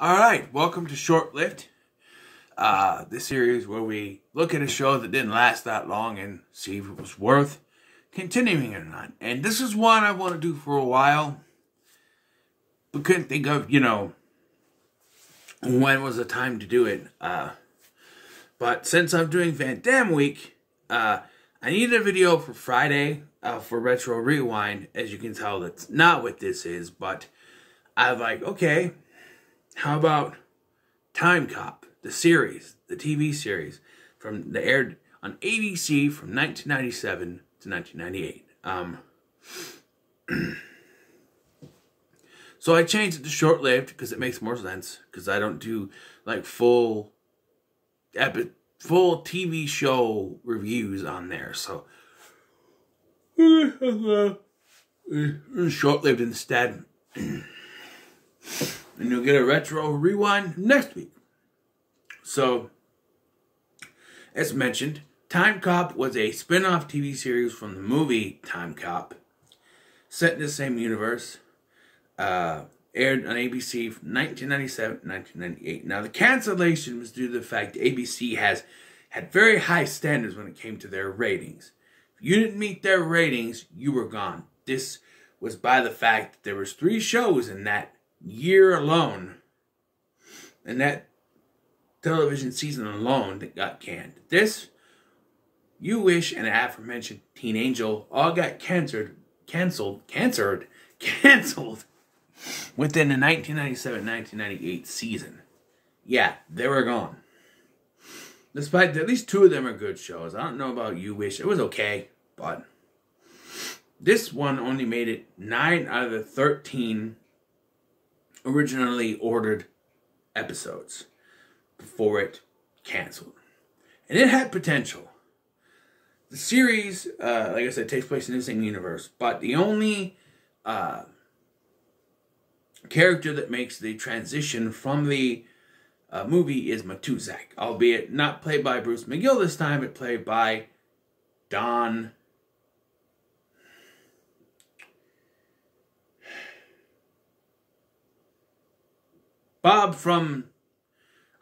Alright, welcome to Short Lived. This series where we look at a show that didn't last that long and see if it was worth continuing or not. And this is one I want to do for a while, but couldn't think of, when was the time to do it. But since I'm doing Van Damme Week, I needed a video for Friday for Retro Rewind. As you can tell, that's not what this is, but I was like, okay, how about Timecop, the series, the TV series that aired on ABC from 1997 to 1998. So I changed it to Short-Lived because it makes more sense, because I don't do like full TV show reviews on there. So Short-Lived instead. And you'll get a Retro Rewind next week. So, as mentioned, Timecop was a spin-off TV series from the movie Timecop, set in the same universe, aired on ABC from 1997 to 1998. Now, the cancellation was due to the fact ABC had very high standards when it came to their ratings. If you didn't meet their ratings, you were gone. This was by the fact that there was 3 shows in that year alone, and that television season alone, that got canned. This, You Wish, and aforementioned Teen Angel all got canceled within the 1997-1998 season. Yeah, they were gone. Despite at least 2 of them are good shows. I don't know about You Wish. It was okay, but this one only made it 9 out of the 13 originally ordered episodes before it canceled. And it had potential. The series, like I said, takes place in the same universe, but the only character that makes the transition from the movie is Matuzak, albeit not played by Bruce McGill this time, but played by Don... Bob from...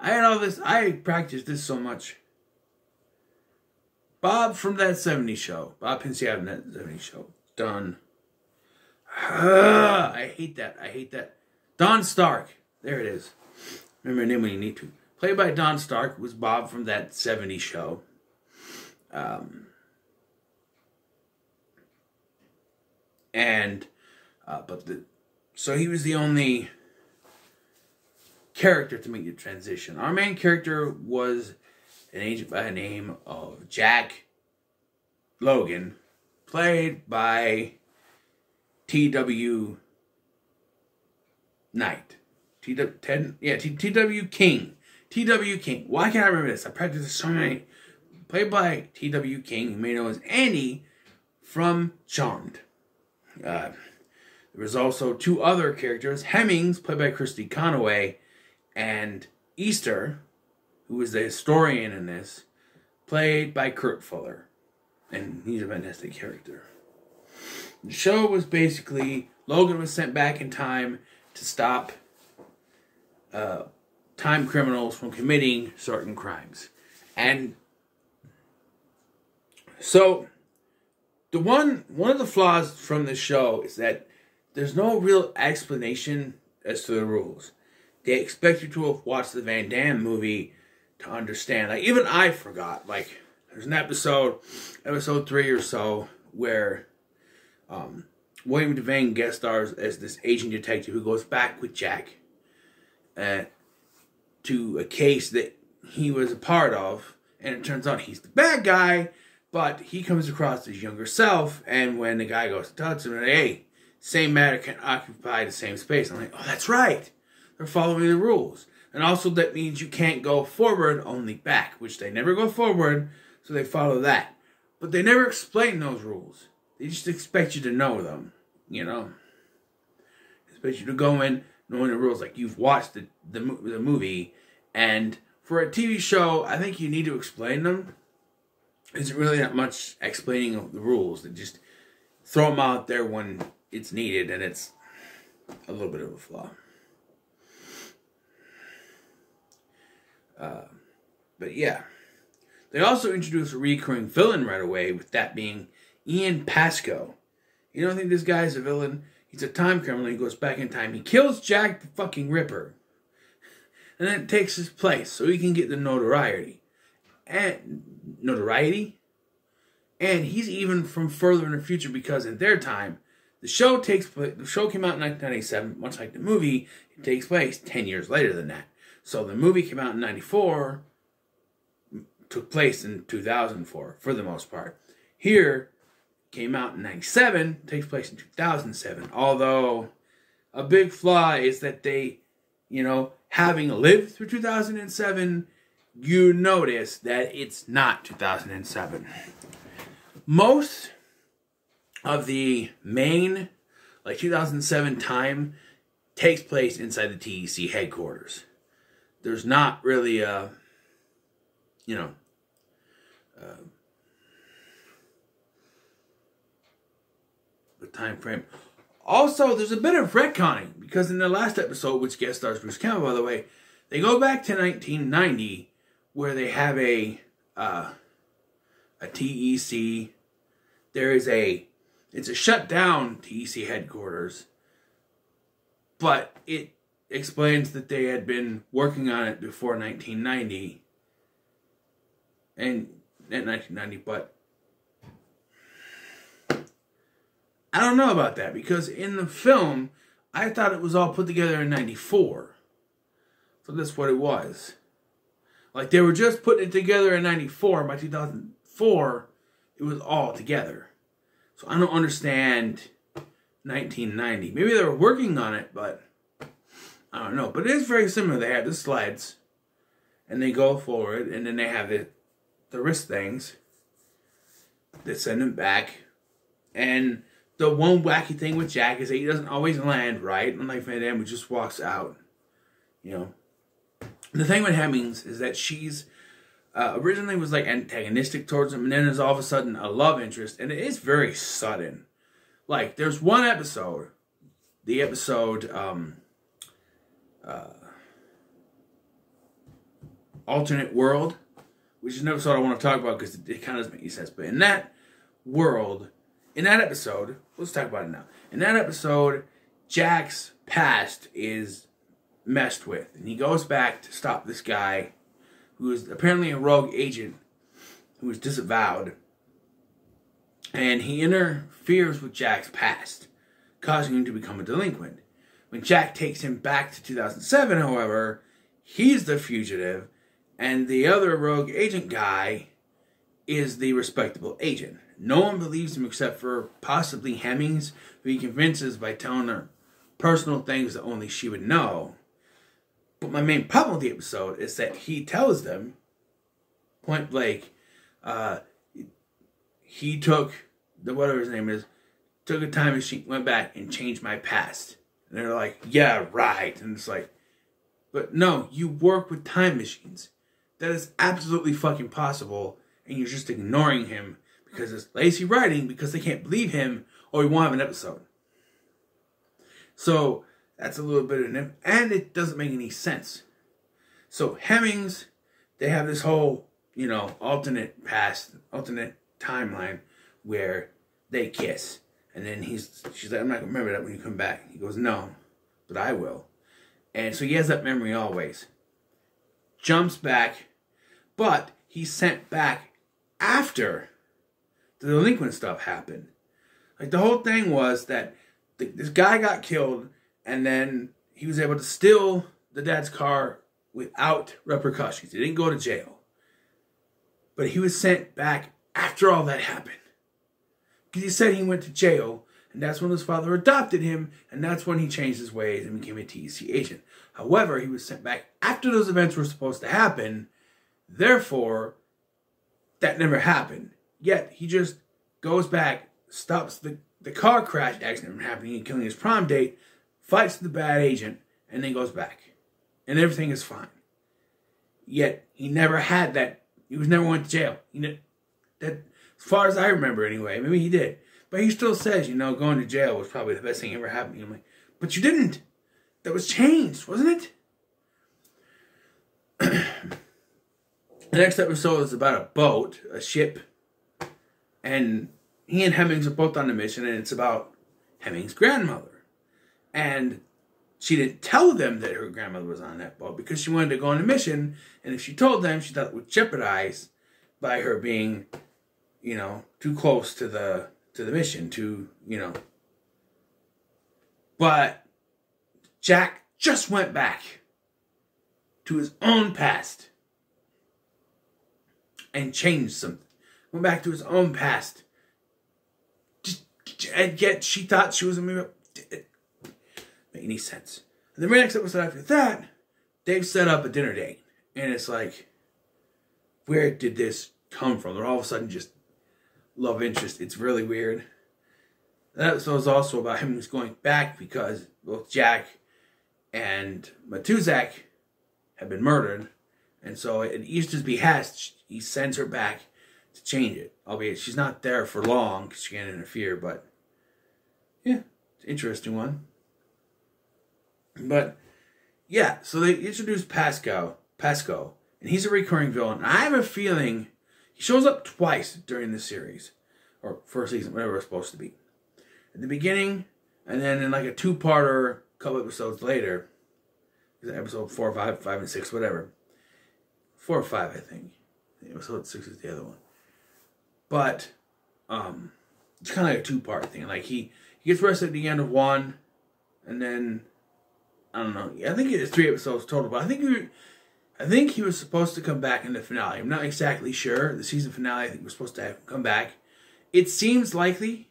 I practiced this so much. Bob from That 70s Show. Bob Pinciat from That 70s Show. Don. I hate that. Don Stark. There it is. Remember your name when you need to. Played by Don Stark was Bob from That 70s Show. So he was the only character to make the transition. Our main character was an agent by the name of Jack Logan, played by T.W. Knight. T.W. King. T.W. King. Why can't I remember this? I practiced this so many. Played by T.W. King, who may know as Andy from Charmed. There was also 2 other characters. Hemmings, played by Christy Conaway, and Easter, who is the historian in this, played by Kurt Fuller. And he's a fantastic character. The show was basically, Logan was sent back in time to stop time criminals from committing certain crimes. And so, one of the flaws from this show is that there's no real explanation as to the rules. They expect you to have watched the Van Damme movie to understand. Like, even I forgot. Like, there's an episode 3 or so, where William Devane guest stars as this agent detective who goes back with Jack to a case that he was a part of, and it turns out he's the bad guy, but he comes across his younger self, and when the guy goes to touch him, hey, same matter can occupy the same space. I'm like, oh, that's right. They're following the rules. And also that means you can't go forward, only back, which they never go forward, so they follow that. But they never explain those rules. They just expect you to know them, Expect you to go in knowing the rules, like you've watched the movie. And for a TV show, I think you need to explain them. There's really not much explaining of the rules. They just throw them out there when it's needed, and it's a little bit of a flaw. But yeah. They also introduced a recurring villain right away, with that being Ian Pascoe. You don't think this guy is a villain? He's a time criminal. He goes back in time. He kills Jack the fucking Ripper. And then takes his place so he can get the notoriety. And he's even from further in the future, because in their time, the show came out in 1997, much like the movie. It takes place 10 years later than that. So the movie came out in 94, took place in 2004 for the most part. Here, came out in 97, takes place in 2007. Although a big flaw is that they, having lived through 2007, you notice that it's not 2007. Most of the main, 2007 time takes place inside the TEC headquarters. There's not really a time frame. Also, there's a bit of retconning, because in the last episode, which guest stars Bruce Campbell, by the way, they go back to 1990, where they have a TEC. It's a shut down TEC headquarters, but it explains that they had been working on it before 1990, and in 1990, but I don't know about that, because in the film, I thought it was all put together in 94. So that's what it was. They were just putting it together in 94. By 2004, it was all together. So I don't understand 1990. Maybe they were working on it, but I don't know. But it is very similar. They have the sleds, and they go forward, and then they have the wrist things that send them back. And the one wacky thing with Jack is that he doesn't always land right. Unlike Van Damme, who just walks out. The thing with Hemmings is that she's originally was antagonistic towards him, and then there's all of a sudden a love interest, and it is very sudden. There's one episode, the episode Alternate World, which is an episode I want to talk about because it kind of doesn't make any sense. But in that episode, let's talk about it now. In that episode, Jack's past is messed with, and he goes back to stop this guy who is apparently a rogue agent who is disavowed, and he interferes with Jack's past, causing him to become a delinquent. When Jack takes him back to 2007, however, he's the fugitive, and the other rogue agent guy is the respectable agent. No one believes him except for possibly Hemmings, who he convinces by telling her personal things that only she would know. But my main problem with the episode is that he tells them, point blank, he took, whatever his name is, took a time machine, went back and changed my past. And they're like, yeah, right. And it's but no, you work with time machines. That is absolutely fucking possible, and you're just ignoring him because it's lazy writing, because they can't believe him, or he won't have an episode. So that's a little bit of an, and it doesn't make any sense. So Hemmings, they have this whole, alternate timeline where they kiss. And then she's like, I'm not going to remember that when you come back. He goes, no, but I will. And so he has that memory always. Jumps back, but he's sent back after the delinquent stuff happened. The whole thing was that this guy got killed, and then he was able to steal the dad's car without repercussions. He didn't go to jail. But he was sent back after all that happened. Because he said he went to jail, and that's when his father adopted him, and that's when he changed his ways and became a TEC agent. However, he was sent back after those events were supposed to happen. Therefore, that never happened. Yet, he just goes back, stops the car crash accident from happening and killing his prom date, fights the bad agent, and then goes back. And everything is fine. Yet, he never had that. He never went to jail. As far as I remember anyway. Maybe he did. But he still says, going to jail was probably the best thing ever happened. I'm like, but you didn't. That was changed, wasn't it? The next episode is about a boat, a ship, and he and Hemmings are both on a mission, and it's about Hemmings' grandmother. And she didn't tell them that her grandmother was on that boat because she wanted to go on a mission, and if she told them, she thought it would jeopardize by her being, too close to the mission, But Jack just went back to his own past and changed something. Went back to his own past. And yet she thought she was a miracle. Didn't make any sense. And the very next episode after that, they've set up a dinner date. And it's like, where did this come from? They're all of a sudden just love interest. It's really weird. That episode is also about him going back because both Jack and Matuzak have been murdered. And so at Easter's behest, he sends her back to change it. Albeit she's not there for long because she can't interfere. But yeah, it's an interesting one. But yeah, so they introduced Pasco, and he's a recurring villain. I have a feeling he shows up twice during the series, or first season, whatever it's supposed to be. At the beginning, and then in like a two-parter, a couple episodes later, episode 4, 5, and 6, whatever. 4 or 5, I think. Episode 6 is the other one. But it's kind of like a two-part thing. Like he gets arrested at the end of one, and then I don't know. I think it's 3 episodes total. But I think he was supposed to come back in the finale. I'm not exactly sure. The season finale, I think, was supposed to have him come back. It seems likely,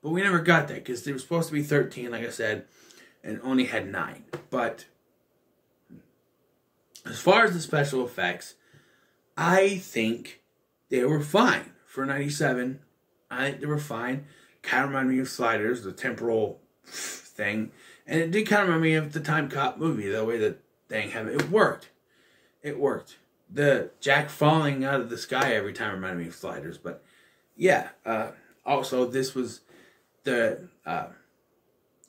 but we never got that because there was supposed to be 13, like I said, and only had 9. But as far as the special effects, I think they were fine for 97. I think they were fine. Kind of reminded me of Sliders, the temporal thing, and it did kind of remind me of the Timecop movie. The way that thing happened, it worked. It worked. The Jack falling out of the sky every time reminded me of Sliders, but yeah. Also, this was the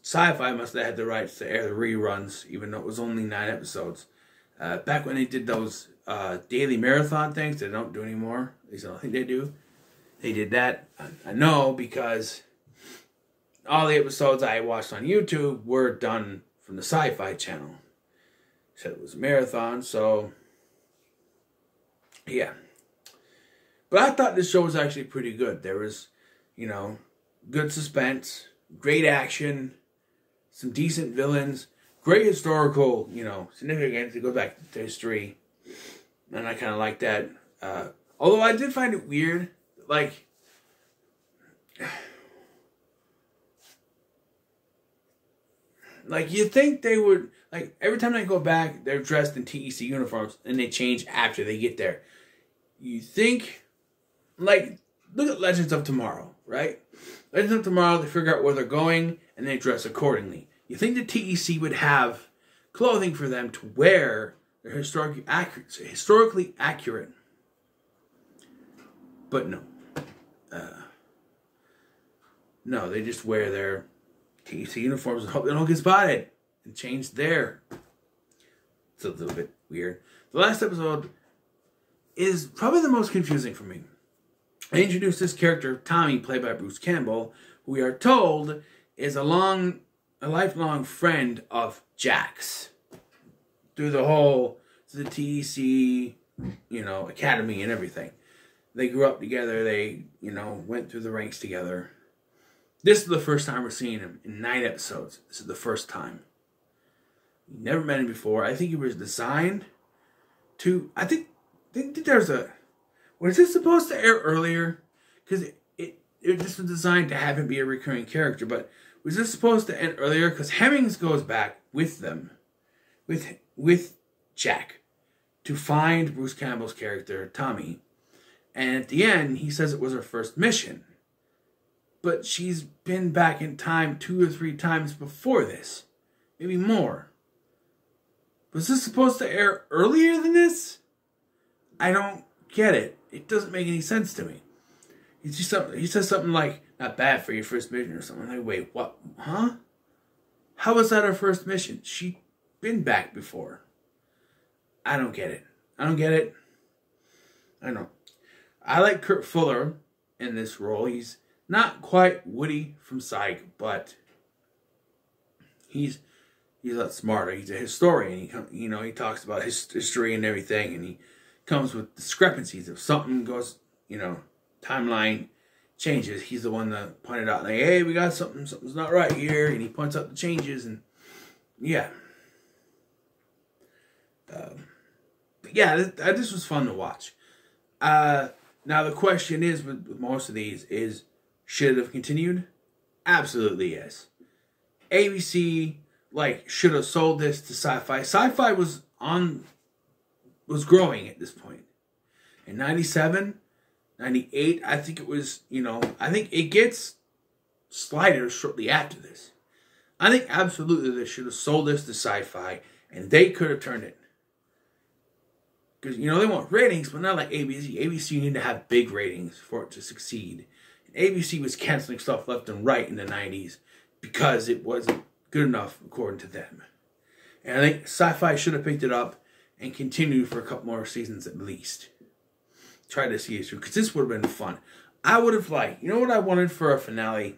Sci-Fi must have had the rights to air the reruns, even though it was only 9 episodes. Back when they did those daily marathon things, they don't do anymore. At least I don't think they do. They did that. I know because all the episodes I watched on YouTube were done from the Sci-Fi channel. Said it was a marathon, so yeah. But I thought this show was actually pretty good. There was, good suspense, great action, some decent villains, great historical, significance. It goes back to history. And I kind of like that. Although I did find it weird. Like, you think they would, like, every time they go back, they're dressed in TEC uniforms, and they change after they get there. You think, like, look at Legends of Tomorrow, right? Legends of Tomorrow, they figure out where they're going, and they dress accordingly. You think the TEC would have clothing for them to wear. They're historically accurate. But no. No, they just wear their TEC uniforms and hope they don't get spotted. And change there. It's a little bit weird. The last episode is probably the most confusing for me. I introduced this character, Tommy, played by Bruce Campbell, who we are told is a lifelong friend of Jack's. Through the TEC, academy and everything. They grew up together. They, went through the ranks together. This is the first time we're seeing him in 9 episodes. This is the first time. We never met him before. I think he was designed to, I think there's was this supposed to air earlier? Because it just was designed to have him be a recurring character, but was this supposed to end earlier? Because Hemmings goes back with them, with Jack, to find Bruce Campbell's character, Tommy. And at the end, he says it was her first mission. But she's been back in time 2 or 3 times before this. Maybe more. Was this supposed to air earlier than this? I don't get it. It doesn't make any sense to me. He says something like, not bad for your first mission or something. I'm like, wait, what? Huh? How was that her first mission? She'd been back before. I don't get it. I know. I like Kurt Fuller in this role. He's not quite Woody from Psych, but he's a lot smarter. He's a historian. He talks about history and everything, and he comes with discrepancies. If something goes, timeline changes, he's the one that pointed out, like, hey, we got something's not right here, and he points out the changes, and yeah. But yeah, this was fun to watch. Now the question is, with most of these, is should it have continued? Absolutely yes. ABC should have sold this to Sci-Fi. Sci-Fi was growing at this point. In 97, 98, I think it was, I think it gets Sliders shortly after this. I think absolutely they should have sold this to Sci-Fi, and they could have turned it. Because, they want ratings, but not like ABC. ABC, you need to have big ratings for it to succeed. And ABC was canceling stuff left and right in the 90s because it wasn't good enough, according to them. And I think Sci-Fi should have picked it up and continued for a couple more seasons at least. Try to see it through, because this would have been fun. I would have liked, what I wanted for a finale?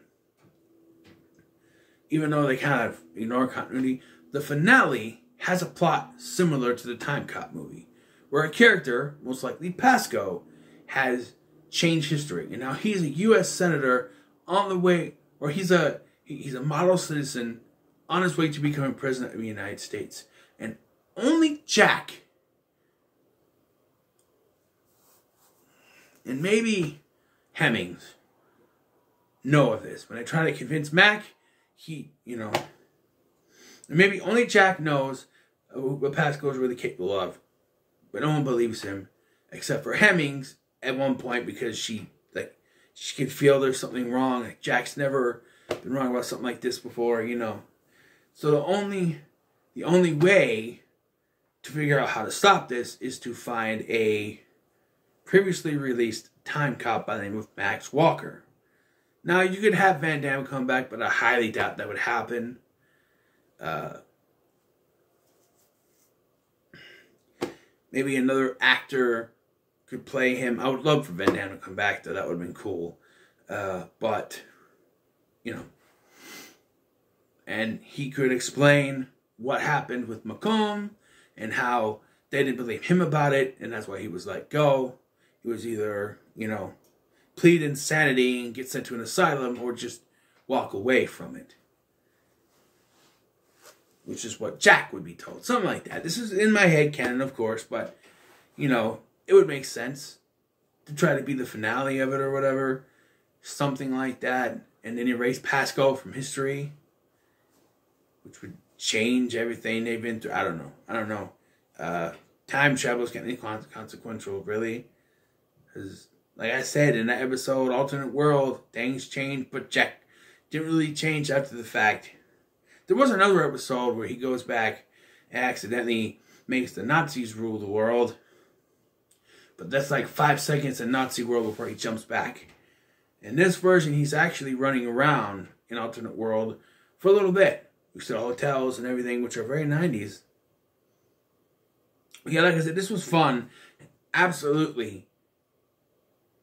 Even though they kind of ignore continuity, the finale has a plot similar to the Timecop movie, where a character, most likely Pasco, has changed history. And now he's a U.S. Senator on the way, or he's a model citizen on his way to becoming President of the United States. And only Jack, and maybe Hemmings, know of this. When I try to convince Mac, and maybe only Jack knows what Pasco is really capable of. But no one believes him, except for Hemmings at one point, because she can feel there's something wrong. Like, Jack's never been wrong about something like this before, So the only way to figure out how to stop this is to find a previously released time cop by the name of Max Walker. Now, you could have Van Damme come back, but I highly doubt that would happen. Maybe another actor could play him. I would love for Van Damme to come back, though. That would have been cool. But, and he could explain what happened with Macomb and how they didn't believe him about it, and that's why he was let go. He was either, plead insanity and get sent to an asylum, or just walk away from it. Which is what Jack would be told. Something like that. This is in my head canon, of course, but, it would make sense to try to be the finale of it or whatever. Something like that. And then erase Pasco from history, which would change everything they've been through. I don't know. Time travel is getting inconsequential, really. Because, like I said in that episode, Alternate World, things changed, but Jack didn't really change after the fact. There was another episode where he goes back and accidentally makes the Nazis rule the world. But that's like 5 seconds in Nazi world before he jumps back. In this version, he's actually running around in Alternate World for a little bit. We saw hotels and everything, which are very 90s. Yeah, like I said, this was fun. Absolutely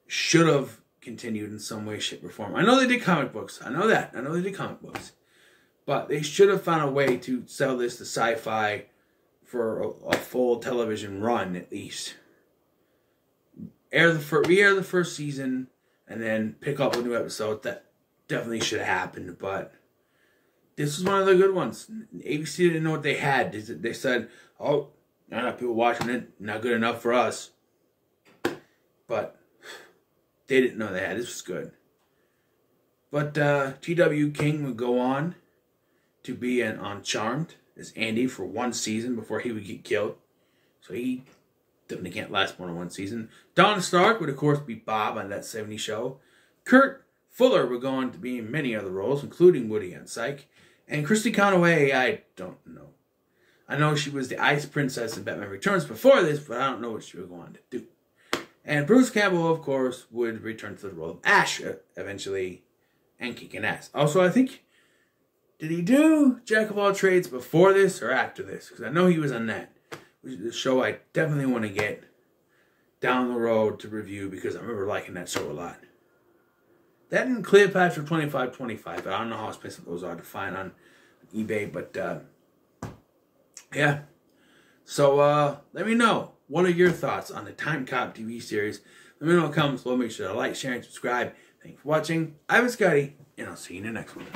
should have continued in some way, shape, or form. I know they did comic books. I know that. I know they did comic books. But they should have found a way to sell this to Sci-Fi for a full television run, at least. Re-air the first season, and then pick up a new episode. That definitely should have happened, but this was one of the good ones. ABC didn't know what they had. They said, oh, not enough people watching it, not good enough for us. But they didn't know they had. This was good. But T.W. King would go on to be on Charmed as Andy for one season before he would get killed. So he definitely can't last more than one season. Don Stark would, of course, be Bob on That 70s Show. Kurt Fuller would go on to be in many other roles, including Woody on Psych. And Christy Conaway, I don't know. I know she was the Ice Princess in Batman Returns before this, but I don't know what she would go on to do. And Bruce Campbell, of course, would return to the role of Ash eventually and kicking ass. Also, I think, did he do Jack of All Trades before this or after this? Because I know he was on that. Which is a show I definitely want to get. down the road to review because I remember liking that show a lot. That and Cleopatra 2525. I don't know how expensive those are to find on eBay, but yeah. So let me know. What are your thoughts on the Timecop TV series? Let me know in the comments below. Make sure to like, share, and subscribe. Thanks for watching. I've been Scotty, and I'll see you in the next one.